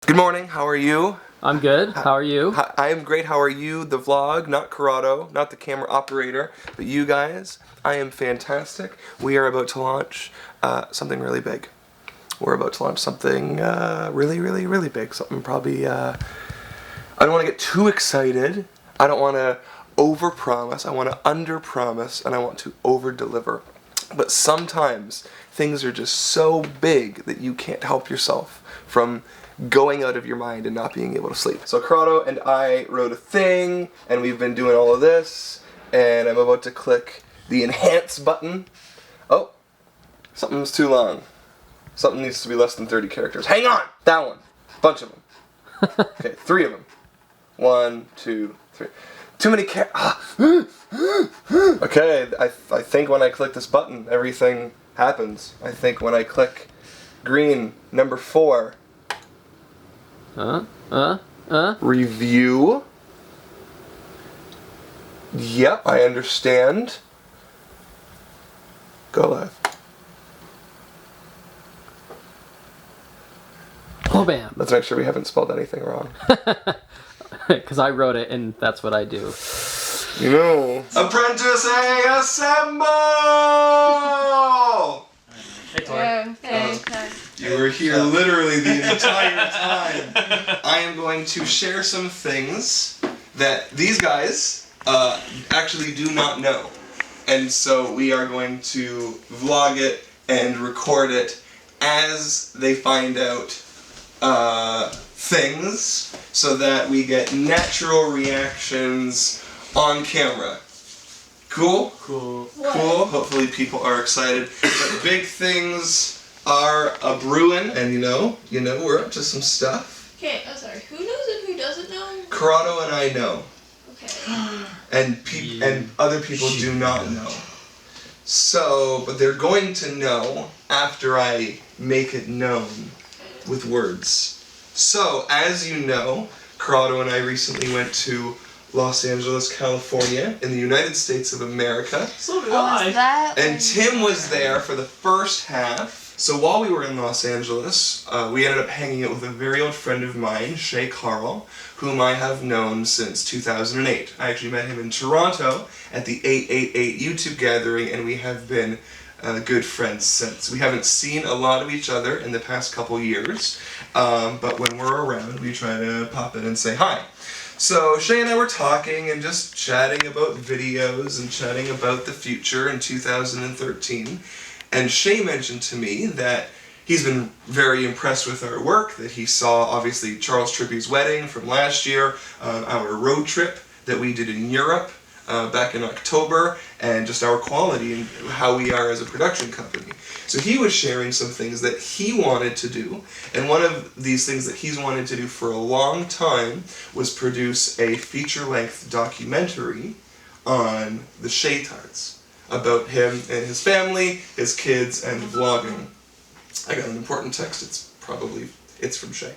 Good morning, how are you? I'm good, how are you? I am great, how are you? The vlog, not Corrado, not the camera operator, but you guys. I am fantastic. We are about to launch something really big. We're about to launch something really big. Something probably, I don't want to get too excited. I don't want to overpromise. I want to underpromise, and I want to overdeliver. But sometimes things are just so big that you can't help yourself from going out of your mind and not being able to sleep. So Corrado and I wrote a thing, and we've been doing all of this, and I'm about to click the enhance button. Oh, something's too long. Something needs to be less than 30 characters. Hang on! That one. Bunch of them. Okay, 3 of them. 1, 2, 3. Too many Okay, I think when I click this button, everything happens. I think when I click green, number 4. Review. Yep, I understand. Go live. Oh, bam. Let's make sure we haven't spelled anything wrong. Because I wrote it, and that's what I do. You know. ApprenticeEh, assemble! Hey, Tori. Hey. You were here literally the entire time. I am going to share some things that these guys actually do not know. And so we are going to vlog it and record it as they find out things so that we get natural reactions on camera. Cool? Cool. Cool. Hopefully people are excited. But big things are a brewing, and you know, we're up to some stuff. Okay, I'm sorry. Who knows and who doesn't know? Corrado and I know. Okay. And other people do not know. So, but they're going to know after I make it known with words. So, as you know, Corrado and I recently went to Los Angeles, California, in the United States of America. So did I. That And Tim was there for the first half. So while we were in Los Angeles, we ended up hanging out with a very old friend of mine, Shay Carl, whom I have known since 2008. I actually met him in Toronto at the 888 YouTube gathering, and we have been good friends since. We haven't seen a lot of each other in the past couple years, but when we're around, we try to pop in and say hi. So Shay and I were talking and just chatting about videos and chatting about the future in 2013. And Shay mentioned to me that he's been very impressed with our work, that he saw obviously Charles Trippy's wedding from last year, our road trip that we did in Europe back in October, and just our quality and how we are as a production company. So he was sharing some things that he wanted to do, and one of these things that he's wanted to do for a long time was produce a feature-length documentary on the Shaytards, about him and his family, his kids, and vlogging. I got an important text, it's from Shay.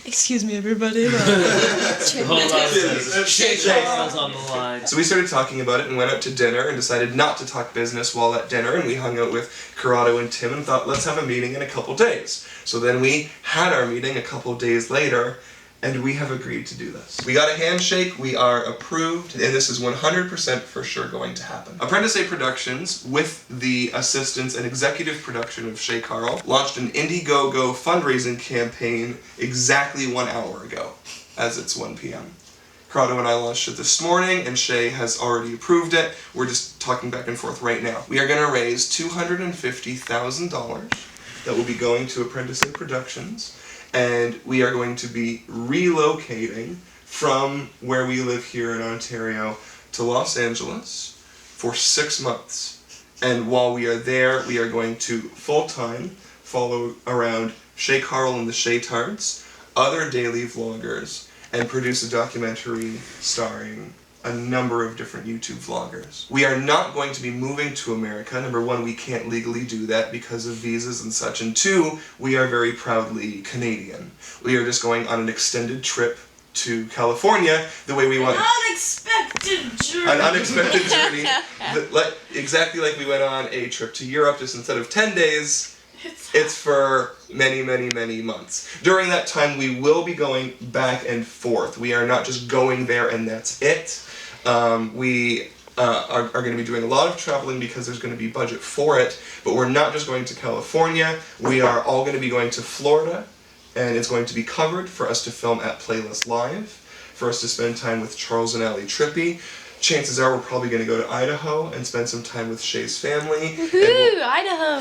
Excuse me, everybody. Hold on. Shay Charles on the line. So we started talking about it and went out to dinner and decided not to talk business while at dinner, and we hung out with Corrado and Tim and thought, let's have a meeting in a couple days. So then we had our meeting a couple days later, and we have agreed to do this. We got a handshake, we are approved, and this is 100% for sure going to happen. ApprenticeA Productions, with the assistance and executive production of Shay Carl, launched an Indiegogo fundraising campaign exactly 1 hour ago, as it's 1 p.m. Corrado and I launched it this morning, and Shay has already approved it. We're just talking back and forth right now. We are going to raise $250,000 that will be going to ApprenticeA Productions, and we are going to be relocating from where we live here in Ontario to Los Angeles for 6 months. And while we are there, we are going to full-time follow around Shay Carl and the Shaytards, other daily vloggers, and produce a documentary starring a number of different YouTube vloggers. We are not going to be moving to America. Number 1, we can't legally do that because of visas and such, and 2, we are very proudly Canadian. We are just going on an extended trip to California the way we want. unexpected journey. An unexpected journey. Exactly like we went on a trip to Europe, just instead of 10 days, It's for many, many, many months. During that time, we will be going back and forth. We are not just going there and that's it. We are going to be doing a lot of traveling because there's going to be budget for it, but we're not just going to California. We are all going to be going to Florida, and it's going to be covered for us to film at Playlist Live, for us to spend time with Charles and Allie Trippy. Chances are we're probably going to go to Idaho and spend some time with Shay's family. Woohoo! Idaho!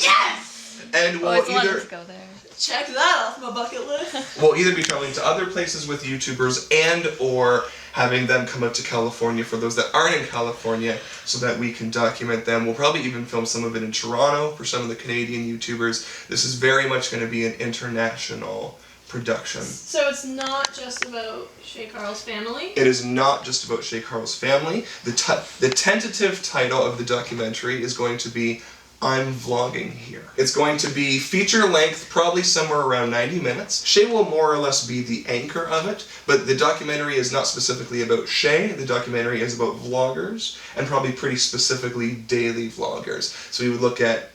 Yes! And we'll Always wanted either to go there. Check that off my bucket list. we'll either be traveling to other places with YouTubers and or having them come up to California for those that aren't in California so that we can document them. We'll probably even film some of it in Toronto for some of the Canadian YouTubers. This is very much going to be an international production. So it's not just about Shay Carl's family? It is not just about Shay Carl's family. The tentative title of the documentary is going to be I'm Vlogging Here. It's going to be feature length, probably somewhere around 90 minutes. Shay will more or less be the anchor of it, but the documentary is not specifically about Shay. The documentary is about vloggers, and probably pretty specifically daily vloggers. So we would look at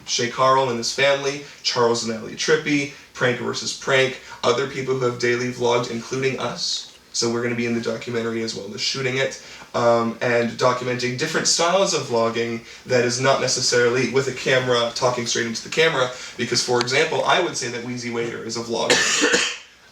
Shay Carl and his family, Charles and Allie Trippy, Prank versus Prank, other people who have daily vlogged, including us. So we're going to be in the documentary as well as shooting it. And documenting different styles of vlogging that is not necessarily with a camera talking straight into the camera, because for example, I would say that Wheezy Waiter is a vlogger.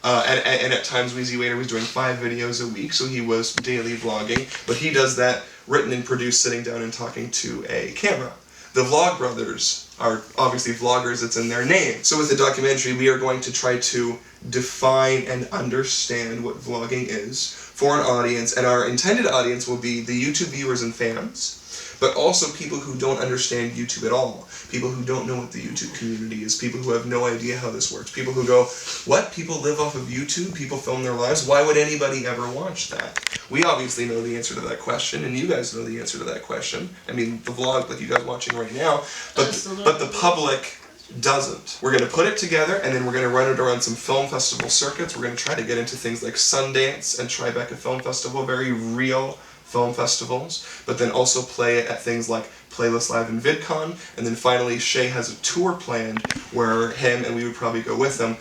And at times Wheezy Waiter was doing 5 videos a week, so he was daily vlogging, but he does that written and produced sitting down and talking to a camera. The Vlog Brothers are obviously vloggers, it's in their name. So with the documentary, we are going to try to define and understand what vlogging is for an audience, and our intended audience will be the YouTube viewers and fans, but also people who don't understand YouTube at all, people who don't know what the YouTube community is, people who have no idea how this works, people who go, what, people live off of YouTube, people film their lives, why would anybody ever watch that? We obviously know the answer to that question, and you guys know the answer to that question. I mean, the vlog like you guys watching right now, but the public doesn't. We're going to put it together, and then we're going to run it around some film festival circuits. We're going to try to get into things like Sundance and Tribeca Film Festival, very real film festivals, but then also play it at things like Playlist Live and VidCon, and then finally Shay has a tour planned where him, and we would probably go with him,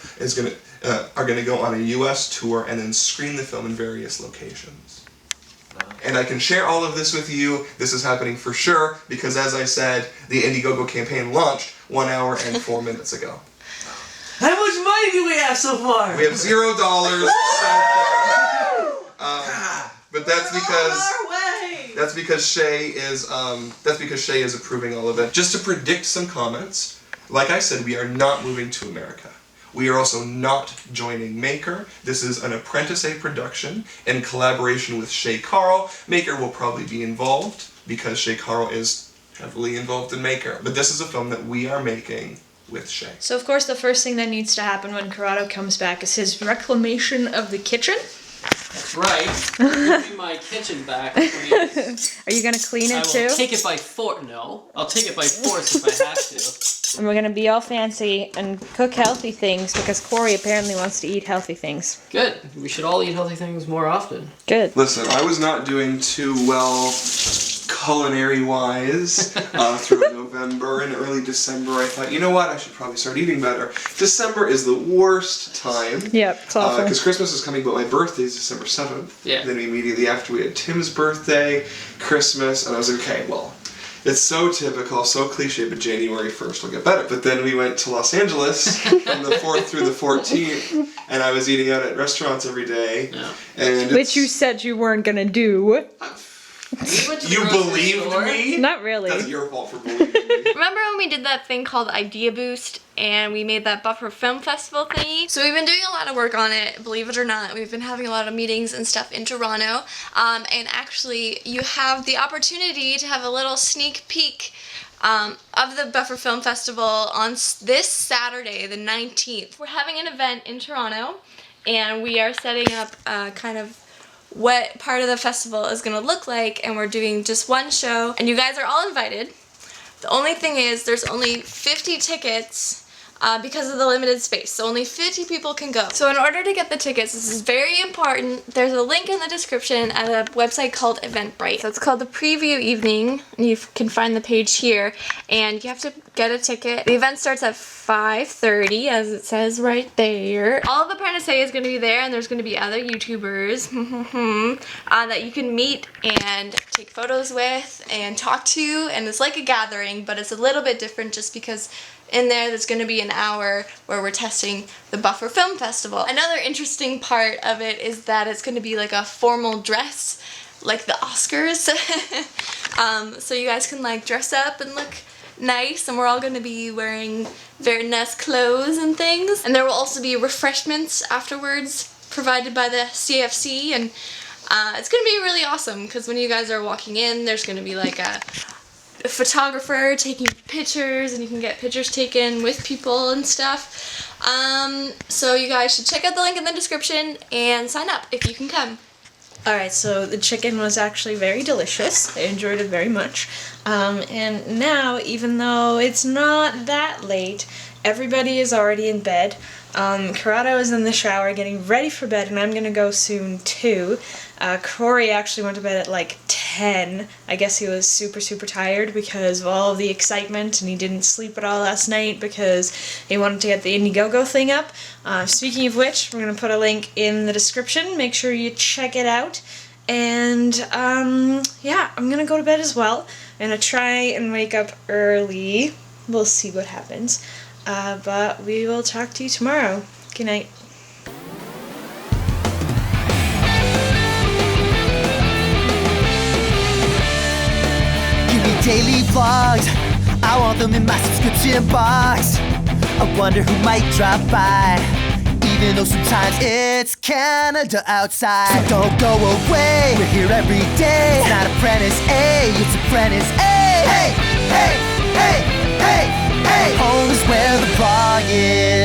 are going to go on a US tour and then screen the film in various locations. And I can share all of this with you. This is happening for sure because, as I said, the Indiegogo campaign launched 1 hour and 4 minutes ago. How much money do we have so far? We have $0 so far. But that's because Shay is approving all of it. Just to predict some comments, like I said, we are not moving to America. We are also not joining Maker. This is an ApprenticeEh production in collaboration with Shay Carl. Maker will probably be involved because Shay Carl is heavily involved in Maker. But this is a film that we are making with Shay. So of course the first thing that needs to happen when Corrado comes back is his reclamation of the kitchen. That's right. Give me my kitchen back, please. Are you gonna clean I it will too? take it by force. No, I'll take it by force if I have to. And we're gonna be all fancy and cook healthy things because Corey apparently wants to eat healthy things. Good. We should all eat healthy things more often. Good. Listen, I was not doing too well culinary-wise through November and early December. I thought, you know what, I should probably start eating better. December is the worst time. Yep, it's awful. Because Christmas is coming, but my birthday is December 7th. Yeah. Then immediately after we had Tim's birthday, Christmas, and I was like, okay, well, it's so typical, so cliche, but January 1st will get better. But then we went to Los Angeles from the 4th through the 14th, and I was eating out at restaurants every day. Yeah. And Which you said you weren't gonna do. You believed me? Not really. That's your fault for believing me. Remember when we did that thing called Idea Boost and we made that Buffer Film Festival thingy? So we've been doing a lot of work on it, believe it or not. We've been having a lot of meetings and stuff in Toronto. And actually, you have the opportunity to have a little sneak peek of the Buffer Film Festival on this Saturday, the 19th. We're having an event in Toronto, and we are setting up kind of what part of the festival is going to look like, and we're doing just one show, and you guys are all invited. The only thing is there's only 50 tickets because of the limited space. So only 50 people can go. So in order to get the tickets, this is very important. There's a link in the description at a website called Eventbrite. So it's called the Preview Evening, and you can find the page here. And you have to get a ticket. The event starts at 5:30, as it says right there. All of ApprenticeEh is going to be there, and there's going to be other YouTubers that you can meet and take photos with and talk to. And it's like a gathering, but it's a little bit different just because in there's going to be an hour where we're testing the Buffer Film Festival. Another interesting part of it is that it's going to be like a formal dress, like the Oscars. So you guys can like dress up and look nice, and we're all going to be wearing very nice clothes and things. And there will also be refreshments afterwards provided by the CFC, and it's going to be really awesome because when you guys are walking in, there's going to be like a photographer taking pictures, and you can get pictures taken with people and stuff. So you guys should check out the link in the description and sign up if you can come. Alright, so the chicken was actually very delicious. I enjoyed it very much. And now, even though it's not that late, everybody is already in bed. Corrado is in the shower getting ready for bed, and I'm gonna go soon too. Corey actually went to bed at like 10. I guess he was super tired because of all of the excitement, and he didn't sleep at all last night because he wanted to get the Indiegogo thing up. Speaking of which, we're gonna put a link in the description. Make sure you check it out. And yeah, I'm gonna go to bed as well. I'm gonna try and wake up early. We'll see what happens. But we will talk to you tomorrow. Good night. Give me daily vlogs, I want them in my subscription box. I wonder who might drop by, even though sometimes it's Canada outside. So don't go away, we're here every day. It's not ApprenticeEh, it's ApprenticeEh. Hey, hey, hey, hey, hey. Home is where the blog is.